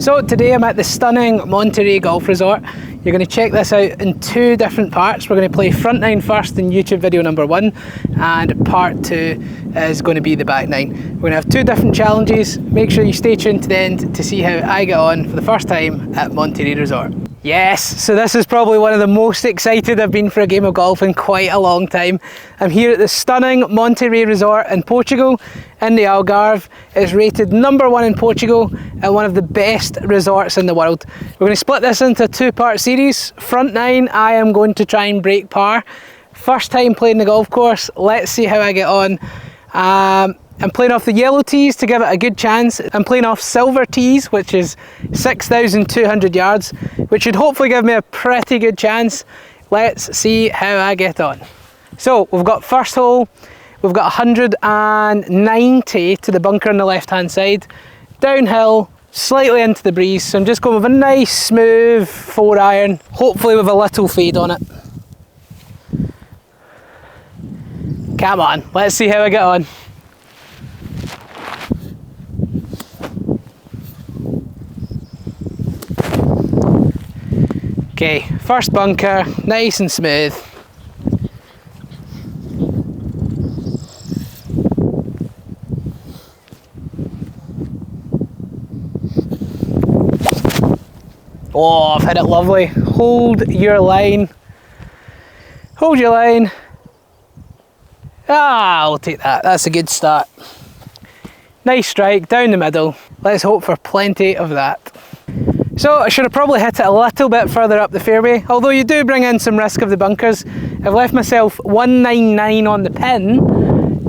So today I'm at the stunning Monte Rei golf resort. You're going to check this out in two different parts. We're going to play front nine first in YouTube video number 1, and part 2 is going to be the back nine. We're going to have two different challenges. Make sure you stay tuned to the end to see how I get on for the first time at Monte Rei Resort. Yes, so this is probably one of the most excited I've been for a game of golf in quite a long time. I'm here at the stunning Monte Rei Resort in Portugal, in the Algarve. It's rated number 1 in Portugal and one of the best resorts in the world. We're going to split this into a two-part series. Front nine, I am going to try and break par. First time playing the golf course, let's see how I get on. I'm playing off the yellow tees to give it a good chance. I'm playing off silver tees, which is 6,200 yards, which should hopefully give me a pretty good chance. Let's see how I get on. So we've got first hole, we've got 190 to the bunker on the left hand side, downhill, slightly into the breeze, so I'm just going with a nice smooth 4-iron, hopefully with a little fade on it. Come on, let's see how I get on. Okay, first bunker, nice and smooth. Oh, I've hit it lovely. Hold your line. Hold your line. Ah, I'll take that. That's a good start. Nice strike down the middle. Let's hope for plenty of that. So I should have probably hit it a little bit further up the fairway, although you do bring in some risk of the bunkers. I've left myself 199 on the pin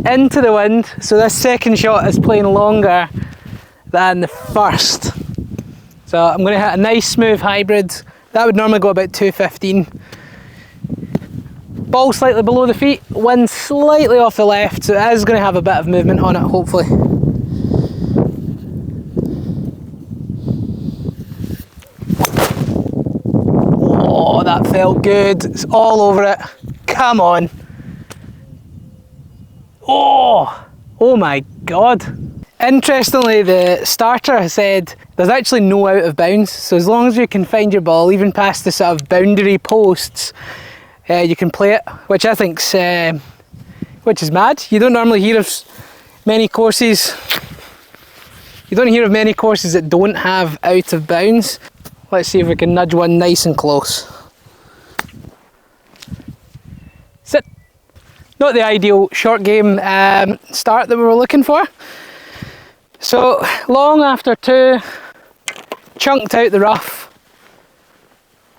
into the wind, so this second shot is playing longer than the first. So I'm going to hit a nice smooth hybrid. That would normally go about 215. Ball slightly below the feet, wind slightly off the left, so it is going to have a bit of movement on it, hopefully. Oh, that felt good. It's all over it. Come on. Oh my God. Interestingly, the starter has said there's actually no out of bounds, so as long as you can find your ball, even past the sort of boundary posts, you can play it, which I think's, which is mad. You don't normally hear of many courses. You don't hear of many courses that don't have out of bounds. Let's see if we can nudge one nice and close. Sit. Not the ideal short game start that we were looking for. So long after 2, chunked out the rough,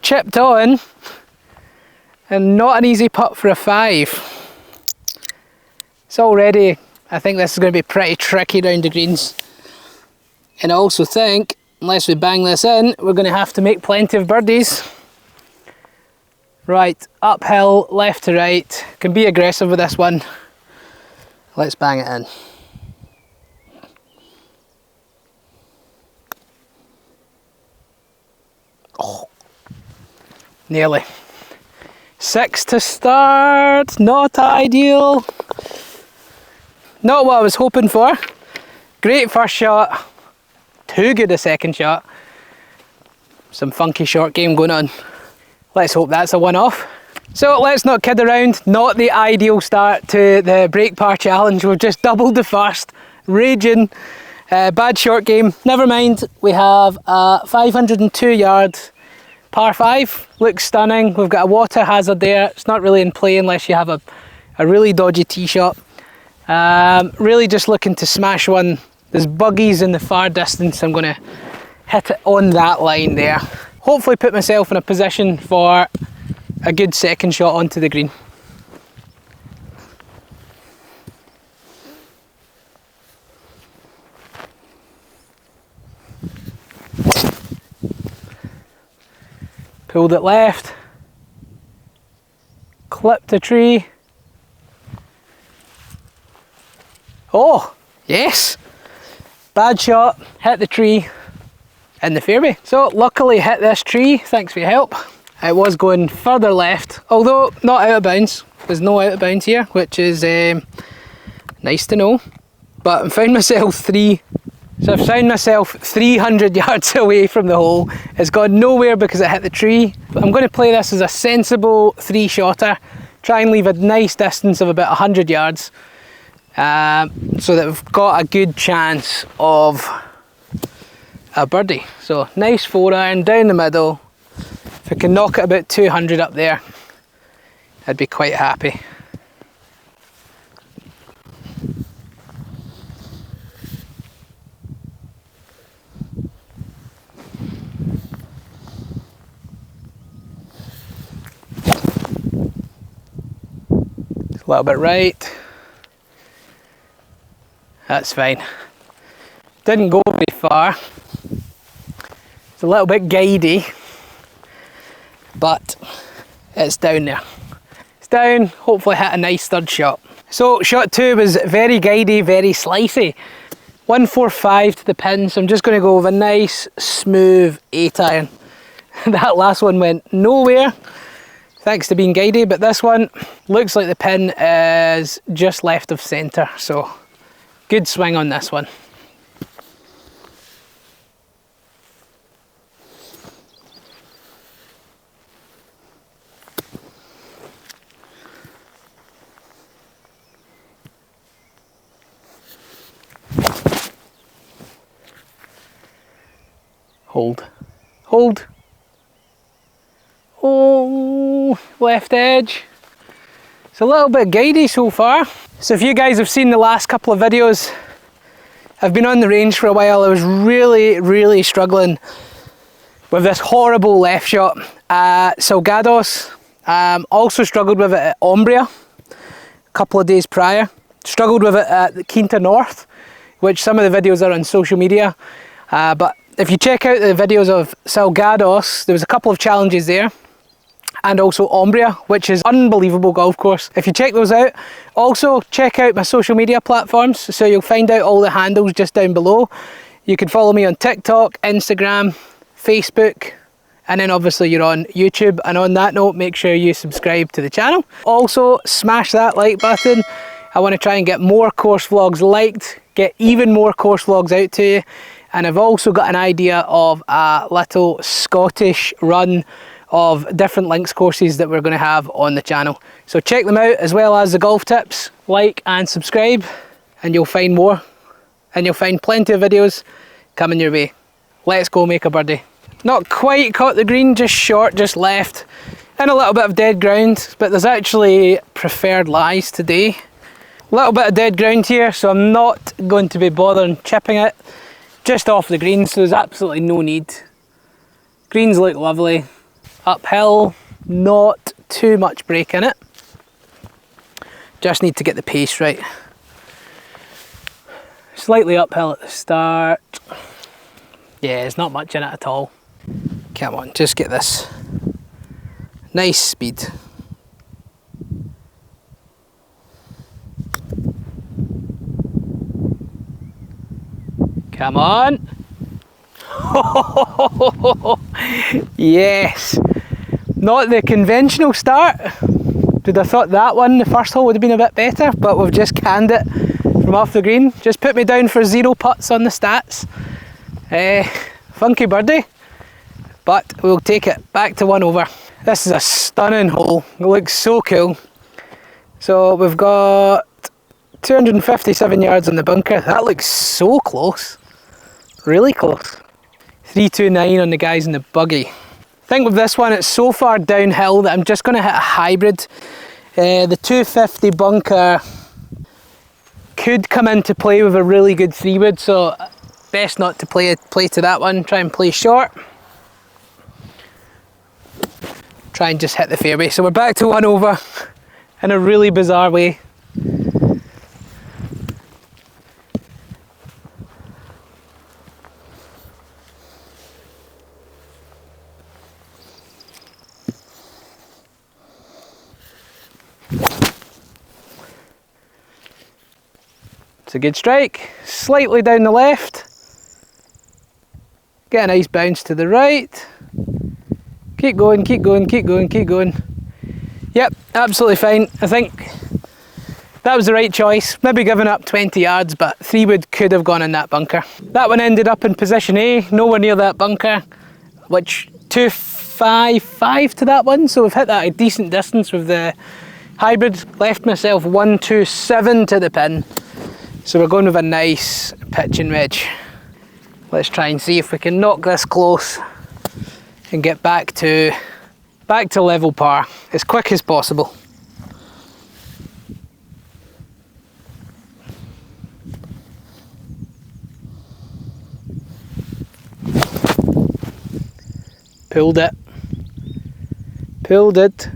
chipped on, and not an easy putt for a 5. It's already, I think this is going to be pretty tricky round the greens. And I also think, unless we bang this in, we're going to have to make plenty of birdies. Right, uphill, left to right. Can be aggressive with this one. Let's bang it in. Oh, nearly. 6 to start, not ideal. Not what I was hoping for. Great first shot, too good a second shot. Some funky short game going on. Let's hope that's a one-off. So let's not kid around, not the ideal start to the break par challenge. We've just doubled the first, raging. Bad short game, never mind. We have a 502 yard par 5, looks stunning. We've got a water hazard there. It's not really in play unless you have a really dodgy tee shot. Really just looking to smash one. There's buggies in the far distance. I'm going to hit it on that line there. Hopefully put myself in a position for a good second shot onto the green. Pulled it left, clipped a tree. Oh, yes! Bad shot, hit the tree in the fairway. So luckily hit this tree, thanks for your help. It was going further left, although not out of bounds. There's no out of bounds here, which is nice to know. But I found myself 3 So I've found myself 300 yards away from the hole. It's gone nowhere because it hit the tree. But I'm going to play this as a sensible 3-shotter. Try and leave a nice distance of about 100 yards. So that we've got a good chance of a birdie. So nice 4-iron down the middle. If I can knock it about 200 up there, I'd be quite happy. A little bit right. That's fine. Didn't go very far. It's a little bit guidey, but it's down there. It's down, hopefully hit a nice third shot. So shot 2 was very guidey, very slicey. 145 to the pin, so I'm just going to go with a nice smooth 8-iron. That last one went nowhere, thanks to being guidey, but this one looks like the pin is just left of centre, so good swing on this one. Hold. Hold. Oh, left edge. It's a little bit guidey so far. So if you guys have seen the last couple of videos, I've been on the range for a while. I was really struggling with this horrible left shot at Salgados. Also struggled with it at Umbria a couple of days prior. Struggled with it at the Quinta North, which some of the videos are on social media. But if you check out the videos of Salgados, there was a couple of challenges there. And also Umbria, which is an unbelievable golf course. If you check those out, also check out my social media platforms, so you'll find out all the handles just down below. You can follow me on TikTok, Instagram, Facebook, and then obviously you're on YouTube. And on that note, make sure you subscribe to the channel. Also, smash that like button. I want to try and get more course vlogs liked, get even more course vlogs out to you. And I've also got an idea of a little Scottish run of different links courses that we're going to have on the channel. So check them out, as well as the golf tips. Like and subscribe, and you'll find more. And you'll find plenty of videos coming your way. Let's go make a birdie. Not quite caught the green, just short, just left. And a little bit of dead ground, but there's actually preferred lies today. A little bit of dead ground here, so I'm not going to be bothering chipping it. Just off the green, so there's absolutely no need. Greens look lovely. Uphill, not too much break in it. Just need to get the pace right. Slightly uphill at the start. Yeah, there's not much in it at all. Come on, just get this. Nice speed. Come on. Yes. Not the conventional start. Would have thought that one, the first hole, would have been a bit better, but we've just canned it from off the green. Just put me down for 0 putts on the stats. Funky birdie, but we'll take it. Back to 1 over. This is a stunning hole. It looks so cool. So we've got 257 yards on the bunker. That looks so close. Really close. 329 on the guys in the buggy. I think with this one, it's so far downhill that I'm just going to hit a hybrid. The 250 bunker could come into play with a really good 3-wood, so best not to play to that one. Try and play short. Try and just hit the fairway. So we're back to 1 over in a really bizarre way. It's a good strike, slightly down the left. Get a nice bounce to the right. Keep going, keep going, keep going, keep going. Yep, absolutely fine. I think that was the right choice. Maybe giving up 20 yards, but 3-wood could have gone in that bunker. That one ended up in position A, nowhere near that bunker, which 255 to that one, so we've hit that a decent distance with the hybrid. Left myself 127 to the pin, so we're going with a nice pitching wedge. Let's try and see if we can knock this close and get back to level par as quick as possible. Pulled it. Pulled it.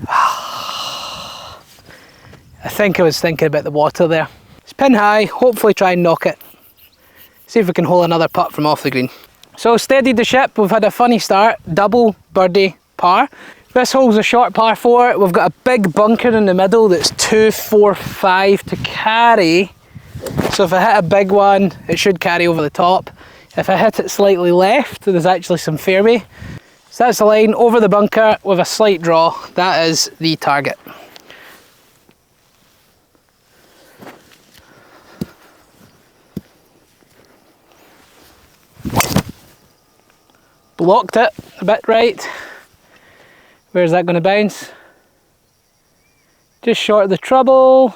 I think I was thinking about the water there. It's pin high, hopefully try and knock it. See if we can hole another putt from off the green. So steadied the ship, we've had a funny start, double birdie par. This hole's a short par 4, we've got a big bunker in the middle that's 245 to carry. So if I hit a big one, it should carry over the top. If I hit it slightly left, there's actually some fairway. So that's the line over the bunker with a slight draw. That is the target. Blocked it a bit right. Where's that going to bounce? Just short of the trouble.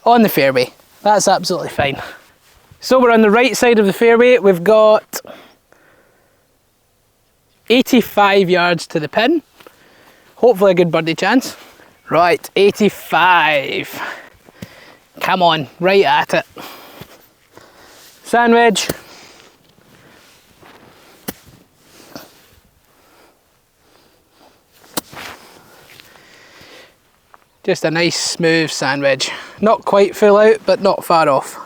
On the fairway. That's absolutely fine. So we're on the right side of the fairway. We've got 85 yards to the pin. Hopefully a good birdie chance. Right, 85. Come on, right at it. Sand wedge. Just a nice smooth sand wedge. Not quite full out, but not far off.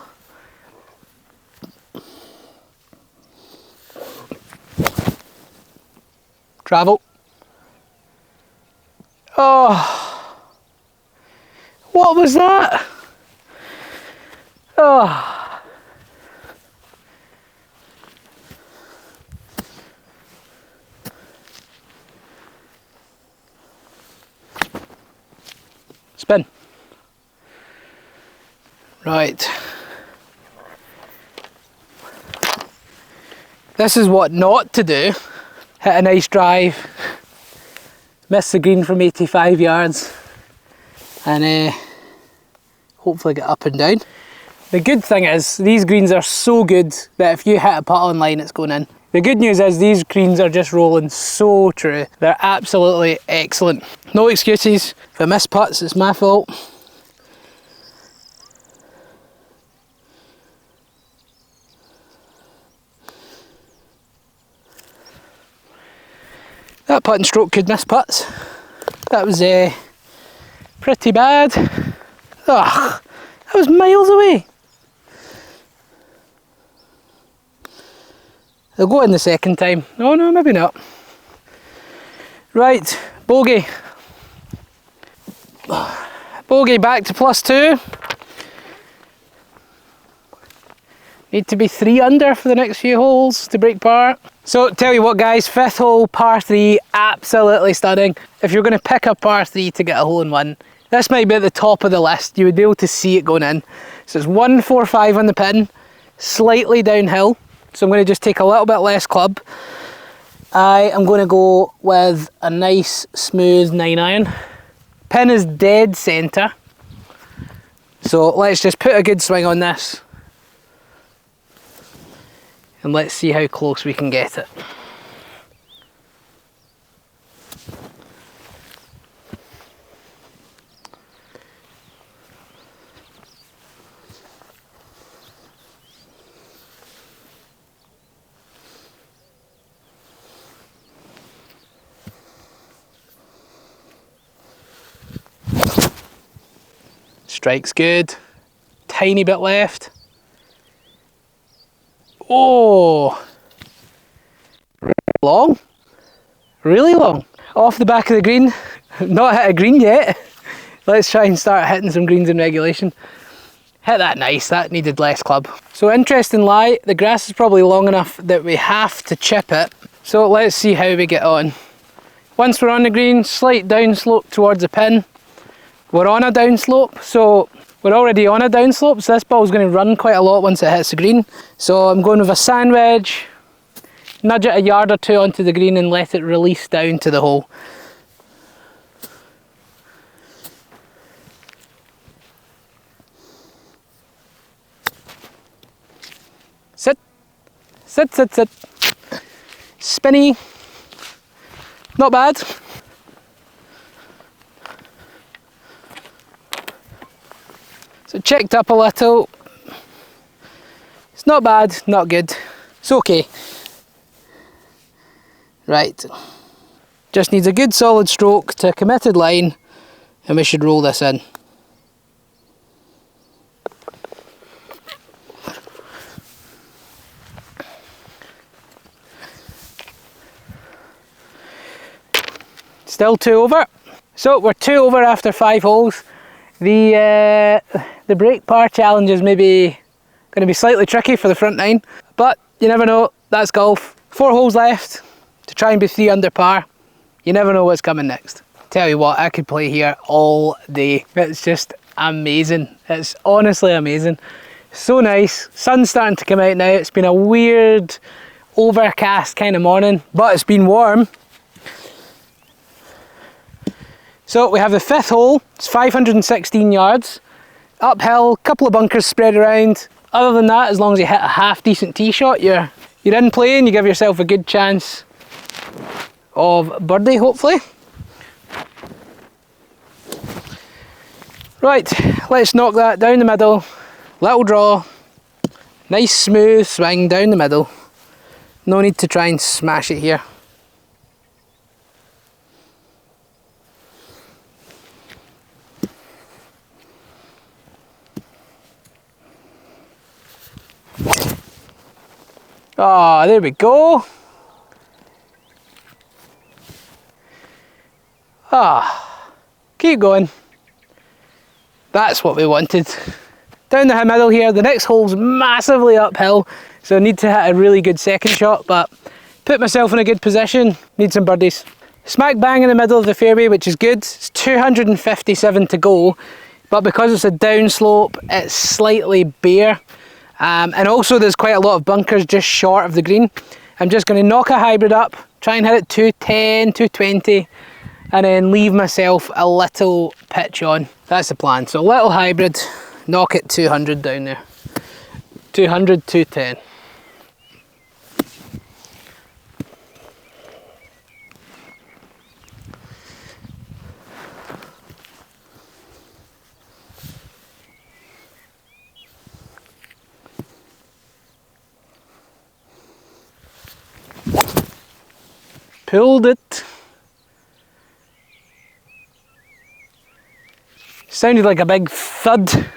Travel. Oh, what was that? Oh. Spin. Right. This is what not to do. Hit a nice drive, miss the green from 85 yards, and hopefully get up and down. The good thing is, these greens are so good that if you hit a putt on line, it's going in. The good news is these greens are just rolling so true. They're absolutely excellent. No excuses. If I miss putts, it's my fault. That putt and stroke could miss putts. That was pretty bad. Ugh, that was miles away. They'll go in the second time. Oh no, maybe not. Right, bogey. Bogey back to +2. Need to be 3 under for the next few holes to break par. So tell you what guys, 5th hole, par 3, absolutely stunning. If you're going to pick a par 3 to get a hole in one, this might be at the top of the list. You would be able to see it going in. So it's 145 on the pin, slightly downhill. So I'm going to just take a little bit less club. I am going to go with a nice smooth 9-iron. Pin is dead centre. So let's just put a good swing on this. And let's see how close we can get it. Strike's good. Tiny bit left. Oh, long, really long. Off the back of the green, not hit a green yet. Let's try and start hitting some greens in regulation. Hit that nice, that needed less club. So interesting lie, the grass is probably long enough that we have to chip it. So let's see how we get on. Once we're on the green, slight downslope towards the pin. We're on a downslope, so We're already on a downslope, so this ball's going to run quite a lot once it hits the green. So I'm going with a sand wedge, nudge it a yard or two onto the green and let it release down to the hole. Sit, sit, sit, sit. Spinny, not bad. So it checked up a little. It's not bad, not good. It's okay. Right. Just needs a good solid stroke to a committed line and we should roll this in. Still 2 over. So we're 2 over after 5 holes. The break par challenge is maybe going to be slightly tricky for the front 9, but you never know, that's golf. 4 holes left to try and be 3 under par. You never know what's coming next. Tell you what, I could play here all day. It's just amazing. It's honestly amazing. So nice. Sun's starting to come out now. It's been a weird overcast kind of morning, but it's been warm. So we have the 5th hole, it's 516 yards, uphill, couple of bunkers spread around. Other than that, as long as you hit a half decent tee shot, you're in play and you give yourself a good chance of birdie, hopefully. Right, let's knock that down the middle, little draw, nice smooth swing down the middle. No need to try and smash it here. Oh, there we go. Ah, keep going. That's what we wanted. Down the middle here, the next hole's massively uphill, so I need to hit a really good second shot, but put myself in a good position, need some birdies. Smack bang in the middle of the fairway, which is good. It's 257 to go, but because it's a downslope, it's slightly bare. And also there's quite a lot of bunkers just short of the green. I'm just going to knock a hybrid up, try and hit it 210, 220, and then leave myself a little pitch on. That's the plan. So a little hybrid, knock it 200 down there. 200, 210. Pulled it. Sounded like a big thud,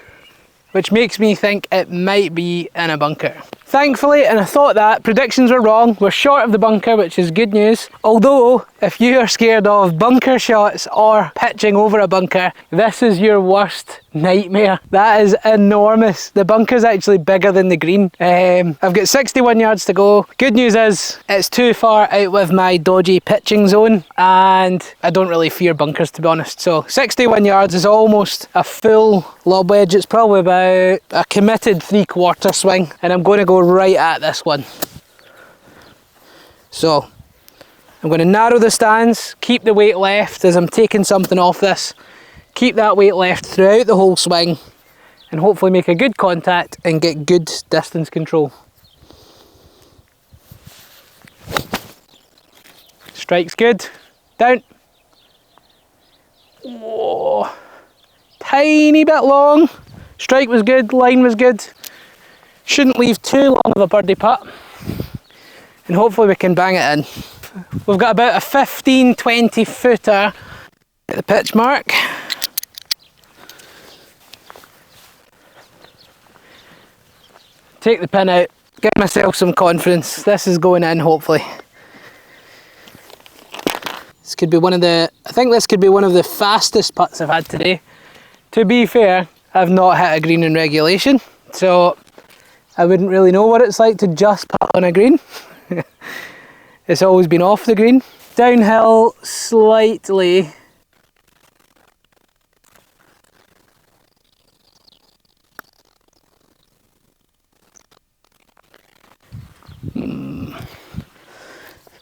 which makes me think it might be in a bunker. Thankfully, and I thought that, predictions were wrong. We're short of the bunker, which is good news. Although, if you are scared of bunker shots or pitching over a bunker, this is your worst nightmare. That is enormous. The bunker's actually bigger than the green. I've got 61 yards to go. Good news is, it's too far out with my dodgy pitching zone, and I don't really fear bunkers, to be honest. So 61 yards is almost a full lob wedge. It's probably about a committed 3/4 swing, and I'm going to go right at this one. So I'm going to narrow the stance, keep the weight left as I'm taking something off this, keep that weight left throughout the whole swing, and hopefully make a good contact and get good distance control. Strike's good. Down. Whoa. Tiny bit long. Strike was good, line was good. Shouldn't leave too long of a birdie putt. And hopefully we can bang it in. We've got about a 15-20 footer at the pitch mark. Take the pin out, give myself some confidence. This is going in, hopefully. This could be one of the, I think this could be one of the fastest putts I've had today. To be fair, I've not hit a green in regulation, so I wouldn't really know what it's like to just putt on a green. It's always been off the green. Downhill slightly.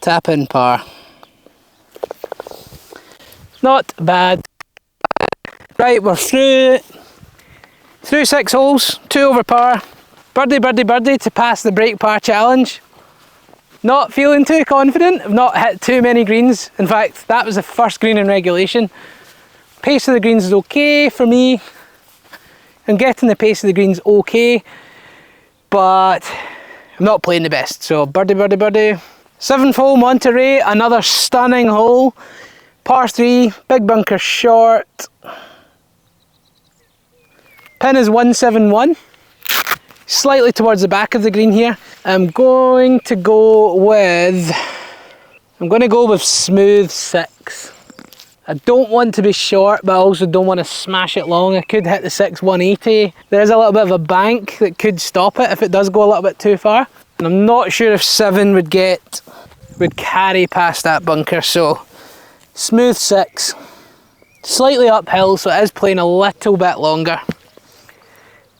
Tap in par. Not bad. Right, we're through 6 holes, 2 over par. Birdie, birdie, birdie to pass the break par challenge. Not feeling too confident. I've not hit too many greens. In fact, that was the first green in regulation. Pace of the greens is okay for me. I'm getting the pace of the greens okay, but I'm not playing the best. So birdie, birdie, birdie. 7th hole, Monte Rei, another stunning hole. Par 3, big bunker short. Pin is 171. Slightly towards the back of the green here. I'm going to go with smooth 6. I don't want to be short, but I also don't want to smash it long. I could hit the 6 180. There is a little bit of a bank that could stop it if it does go a little bit too far. And I'm not sure if 7 would carry past that bunker, so smooth 6. Slightly uphill, so it is playing a little bit longer.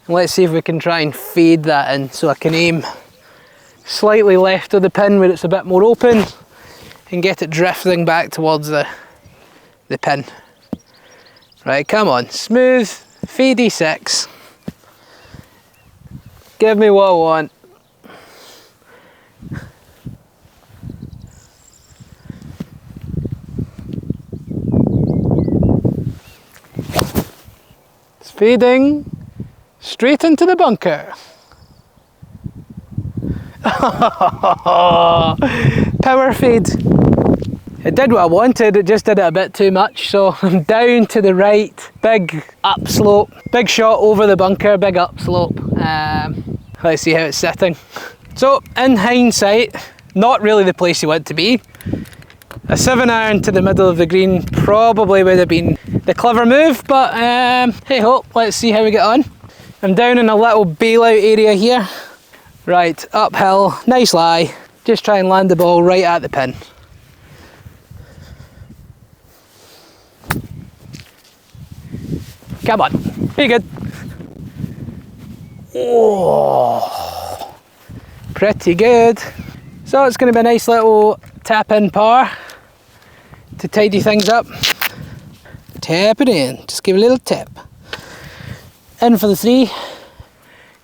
Let's see if we can try and fade that in, so I can aim slightly left of the pin where it's a bit more open and get it drifting back towards the pin. Right, come on, smooth, fadey 6. Give me what I want. It's fading straight into the bunker. Power fade. It did what I wanted, it just did it a bit too much, so I'm down to the right, big upslope, big shot over the bunker, big upslope. Let's see how it's sitting. So, in hindsight, not really the place you want to be. A 7-iron to the middle of the green probably would have been the clever move, but hey ho, let's see how we get on. I'm down in a little bailout area here. Right, uphill, nice lie. Just try and land the ball right at the pin. Come on, be good. Oh, pretty good. So it's going to be a nice little tap in par to tidy things up. Tap it in, just give it a little tap. In for the 3. Do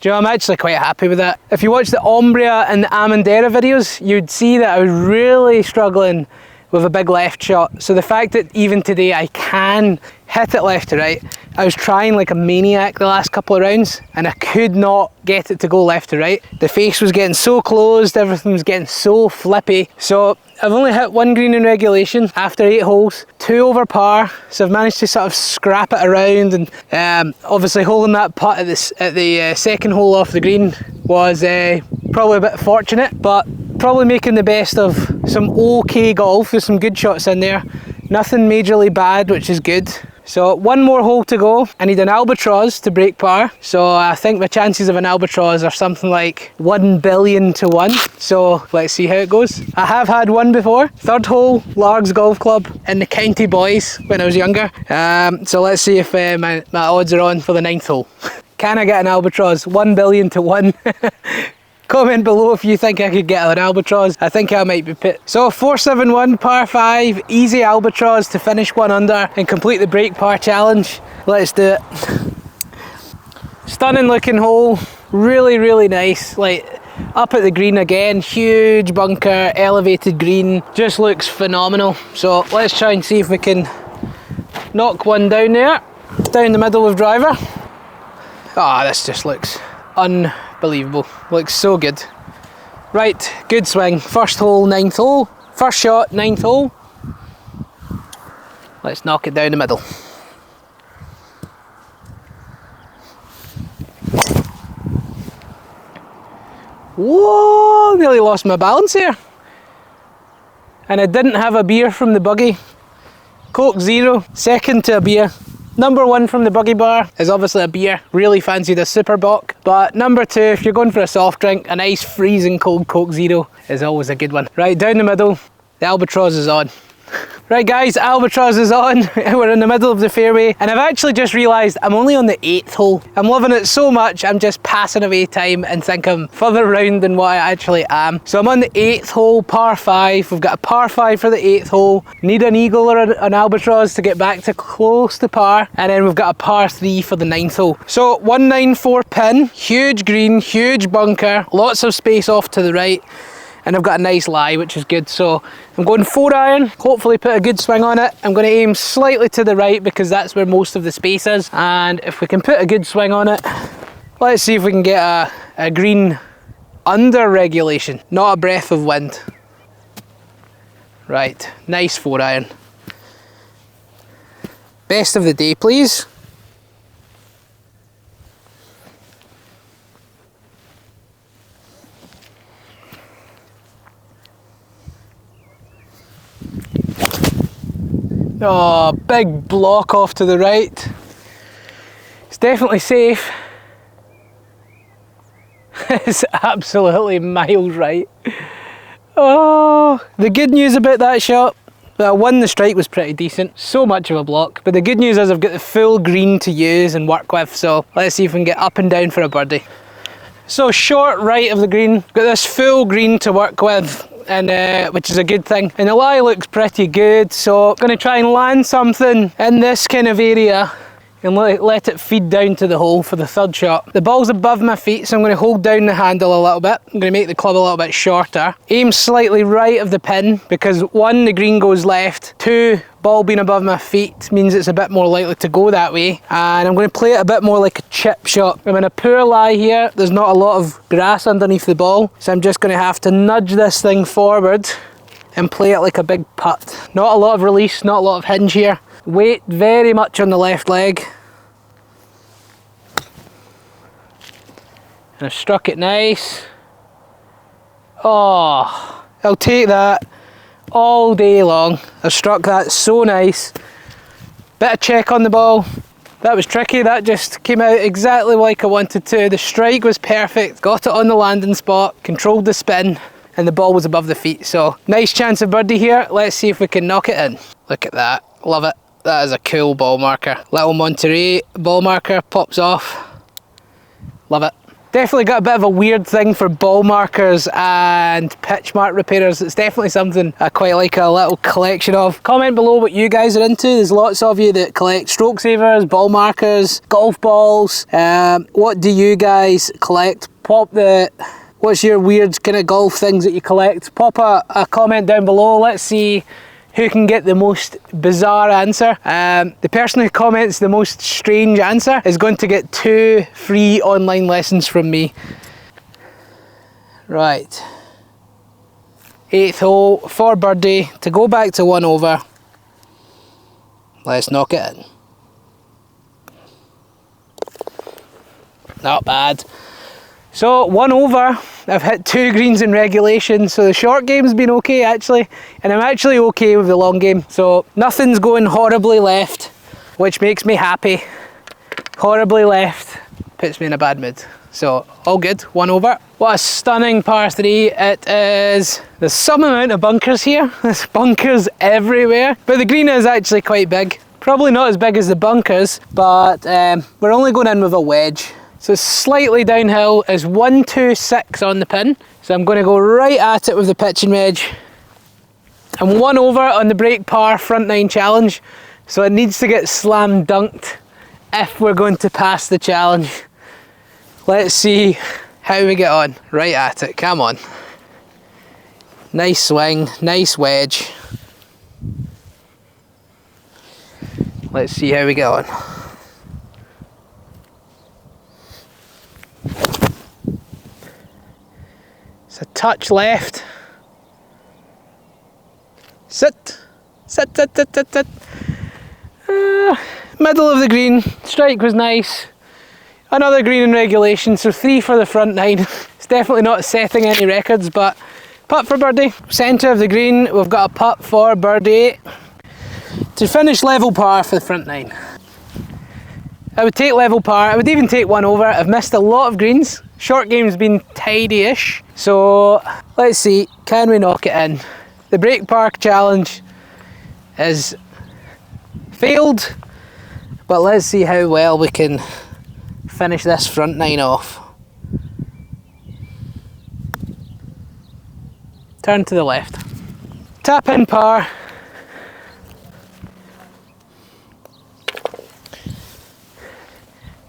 you know, I'm actually quite happy with that. If you watch the Umbria and the Amandera videos, you'd see that I was really struggling with a big left shot. So the fact that even today I can hit it left to right, I was trying like a maniac the last couple of rounds and I could not get it to go left to right. The face was getting so closed, everything was getting so flippy. So I've only hit 1 green in regulation after 8 holes, 2 over par, so I've managed to sort of scrap it around, and obviously holding that putt at the 2nd hole off the green was probably a bit fortunate, but probably making the best of some okay golf. There's some good shots in there, nothing majorly bad, which is good. So 1 more hole to go. I need an albatross to break par. So I think my chances of an albatross are something like 1 billion to 1. So let's see how it goes. I have had one before. 3rd hole, Largs Golf Club in the County Boys when I was younger. So let's see if my odds are on for the 9th hole. Can I get an albatross? 1 billion to 1. Comment below if you think I could get an albatross. I think I might be pit. So 471 par 5, easy albatross to finish 1 under and complete the break par challenge. Let's do it. Stunning looking hole, really, really nice. Like up at the green again, huge bunker, elevated green, just looks phenomenal. So let's try and see if we can knock one down there, down the middle of driver. Ah, this just looks unbelievable, looks so good. Right, good swing. 1st hole, 9th hole. 1st shot, 9th hole. Let's knock it down the middle. Whoa, nearly lost my balance here. And I didn't have a beer from the buggy. Coke Zero, 2nd to a beer. Number 1 from the buggy bar is obviously a beer. Really fancied a Super Bock. But number 2, if you're going for a soft drink, a nice freezing cold Coke Zero is always a good one. Right, down the middle, the albatross is on. Right guys, Albatross is on. We're in the middle of the fairway and I've actually just realised I'm only on the 8th hole. I'm loving it so much I'm just passing away time and think I'm further round than what I actually am. So I'm on the 8th hole, par 5. We've got a par 5 for the 8th hole. Need an eagle or an albatross to get back to close to par. And then we've got a par 3 for the 9th hole. So 194 pin, huge green, huge bunker, lots of space off to the right. And I've got a nice lie, which is good. So I'm going 4 iron, hopefully put a good swing on it. I'm going to aim slightly to the right because that's where most of the space is. And if we can put a good swing on it, let's see if we can get a green under regulation, not a breath of wind. Right, nice 4 iron. Best of the day, please. Oh, big block off to the right. It's definitely safe. It's absolutely miles right. Oh, the good news about that shot, well, one, the strike was pretty decent, so much of a block, but the good news is I've got the full green to use and work with, so let's see if we can get up and down for a birdie. So short right of the green, got this full green to work with, and which is a good thing. And the lie looks pretty good, so I'm going to try and land something in this kind of area and let it feed down to the hole for the 3rd shot. The ball's above my feet, so I'm going to hold down the handle a little bit. I'm going to make the club a little bit shorter. Aim slightly right of the pin, because 1, the green goes left, 2, ball being above my feet means it's a bit more likely to go that way, and I'm going to play it a bit more like a chip shot. I'm in a poor lie here, there's not a lot of grass underneath the ball, so I'm just going to have to nudge this thing forward and play it like a big putt. Not a lot of release, not a lot of hinge here. Weight very much on the left leg. And I've struck it nice. Oh, I'll take that all day long. I've struck that so nice. Bit of check on the ball. That was tricky, that just came out exactly like I wanted to. The strike was perfect, got it on the landing spot, controlled the spin, and the ball was above the feet. So nice chance of birdie here. Let's see if we can knock it in. Look at that, love it. That is a cool ball marker. Little Monte Rei ball marker pops off. Love it. Definitely got a bit of a weird thing for ball markers and pitch mark repairers. It's definitely something I quite like a little collection of. Comment below what you guys are into. There's lots of you that collect stroke savers, ball markers, golf balls. What do you guys collect? What's your weird kind of golf things that you collect? Pop a comment down below. Let's see who can get the most bizarre answer. The person who comments the most strange answer is going to get 2 free online lessons from me. Right. 8th hole for birdie to go back to 1 over. Let's knock it in. Not bad. So 1 over, I've hit 2 greens in regulation, so the short game's been okay actually, and I'm actually okay with the long game. So nothing's going horribly left, which makes me happy. Horribly left puts me in a bad mood. So all good, 1 over. What a stunning par 3 it is. There's some amount of bunkers here. There's bunkers everywhere, but the green is actually quite big. Probably not as big as the bunkers, but we're only going in with a wedge. So slightly downhill is 126 on the pin. So I'm going to go right at it with the pitching wedge. I'm 1 over on the break par front 9 challenge. So it needs to get slam dunked if we're going to pass the challenge. Let's see how we get on. Right at it, come on. Nice swing, nice wedge. Let's see how we get on. It's a touch left. Sit. Sit, sit, sit, sit, sit. Middle of the green. Strike was nice. Another green in regulation, so 3 for the front 9. It's definitely not setting any records, but putt for birdie. Centre of the green, we've got a putt for birdie. To finish level par for the front 9. I would take level par, I would even take 1 over. I've missed a lot of greens. Short game's been tidy-ish. So let's see, can we knock it in? The break par challenge is failed, but let's see how well we can finish this front nine off. Turn to the left. Tap in par.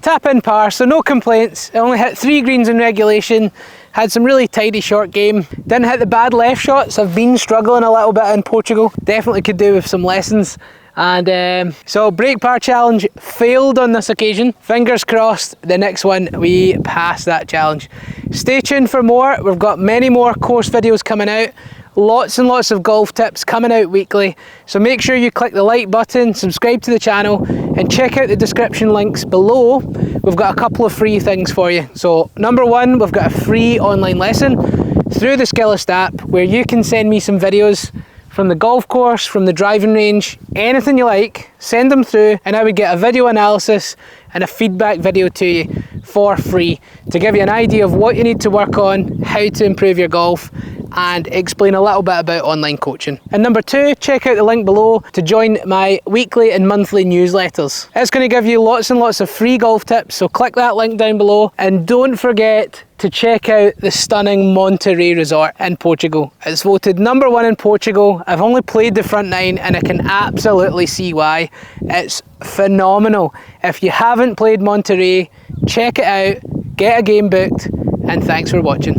Tap in par, so no complaints. I only hit 3 greens in regulation. Had some really tidy short game. Didn't hit the bad left shots. I've been struggling a little bit in Portugal. Definitely could do with some lessons. And so break par challenge failed on this occasion. Fingers crossed the next one we pass that challenge. Stay tuned for more. We've got many more course videos coming out. Lots and lots of golf tips coming out weekly. So make sure you click the like button, subscribe to the channel, and check out the description links below. We've got a couple of free things for you. So number one, we've got a free online lesson through the Skillest app where you can send me some videos from the golf course, from the driving range, anything you like, send them through and I would get a video analysis and a feedback video to you for free to give you an idea of what you need to work on, how to improve your golf, and explain a little bit about online coaching. And number two, check out the link below to join my weekly and monthly newsletters. It's going to give you lots and lots of free golf tips, so click that link down below and don't forget to check out the stunning Monte Rei resort in Portugal. It's voted #1 in Portugal. I've only played the front nine and I can absolutely see why. It's phenomenal. If you haven't played Monte Rei, check it out, get a game booked, and thanks for watching.